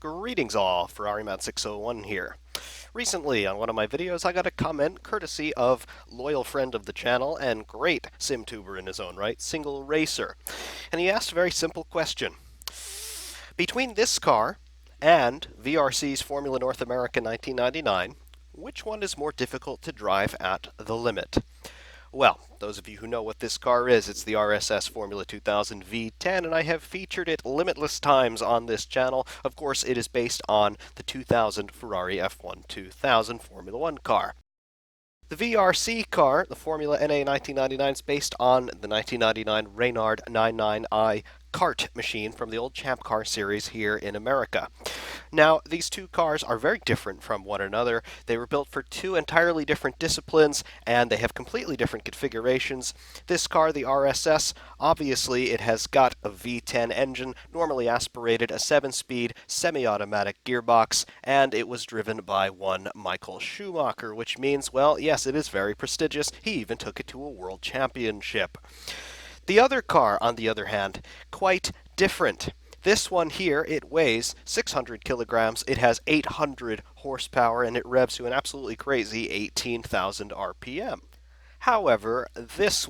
Greetings all, FerrariMan601 here. Recently, on one of my videos, I got a comment courtesy of loyal friend of the channel and great SimTuber in his own right, SingleRacer. And he asked a very simple question. Between this car and VRC's Formula North America 1999, which one is more difficult to drive at the limit? Well, those of you who know what this car is, it's the RSS Formula 2000 V10, and I have featured it limitless times on this channel. Of course, it is based on the 2000 Ferrari F1 2000 Formula 1 car. The VRC car, the Formula NA 1999, is based on the 1999 Reynard 99i kart machine from the old Champ Car series here in America. Now, these two cars are very different from one another. They were built for two entirely different disciplines, and they have completely different configurations. This car, the RSS, obviously it has got a V10 engine, normally aspirated, a 7-speed semi-automatic gearbox, and it was driven by one Michael Schumacher, which means, well, yes, it is very prestigious. He even took it to a world championship. The other car, on the other hand, quite different. This one here, it weighs 600 kilograms, it has 800 horsepower, and it revs to an absolutely crazy 18,000 RPM. However, this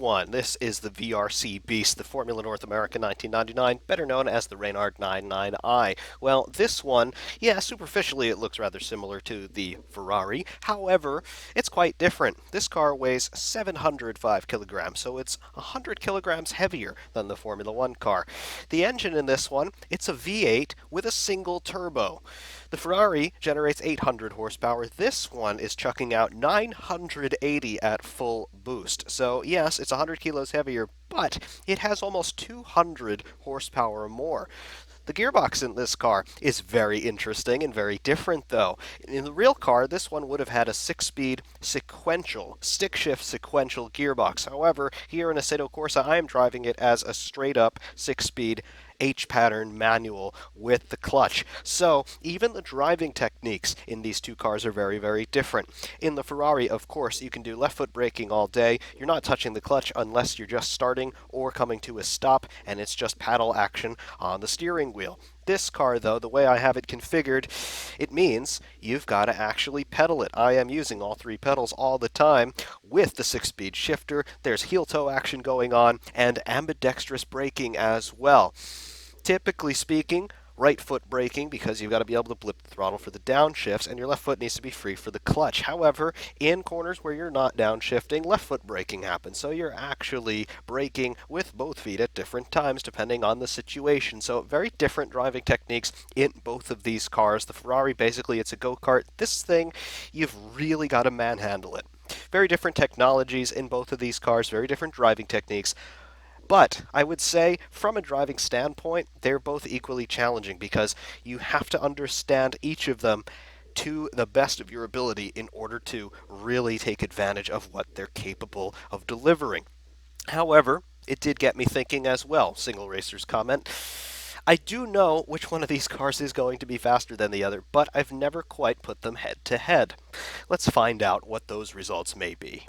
is the VRC Beast, the Formula North America 1999, better known as the Reynard 99i. Well, this one, yeah, superficially it looks rather similar to the Ferrari. However, it's quite different. This car weighs 705 kilograms, so it's 100 kilograms heavier than the Formula 1 car. The engine in this one, it's a V8 with a single turbo. The Ferrari generates 800 horsepower. This one is chucking out 980 at full boost. So yes, it's 100 kilos heavier, but it has almost 200 horsepower more. The gearbox in this car is very interesting and very different, though. In the real car, this one would have had a 6-speed sequential, stick-shift sequential gearbox. However, here in Assetto Corsa, I am driving it as a straight-up 6-speed H-pattern manual with the clutch. So even the driving techniques in these two cars are very, very different. In the Ferrari, of course, you can do left foot braking all day. You're not touching the clutch unless you're just starting or coming to a stop, and it's just paddle action on the steering wheel. This car, though, the way I have it configured, it means you've got to actually pedal it. I am using all three pedals all the time with the 6-speed shifter. There's heel-toe action going on and ambidextrous braking as well. Typically speaking, right foot braking because you've got to be able to blip the throttle for the downshifts, and your left foot needs to be free for the clutch. However, in corners where you're not downshifting, left foot braking happens, so you're actually braking with both feet at different times depending on the situation. So very different driving techniques in both of these cars. The Ferrari, basically, it's a go-kart. This thing, you've really got to manhandle it. Very different technologies in both of these cars, very different driving techniques. But I would say, from a driving standpoint, they're both equally challenging because you have to understand each of them to the best of your ability in order to really take advantage of what they're capable of delivering. However, it did get me thinking as well, SingleRacer's comment. I do know which one of these cars is going to be faster than the other, but I've never quite put them head to head. Let's find out what those results may be.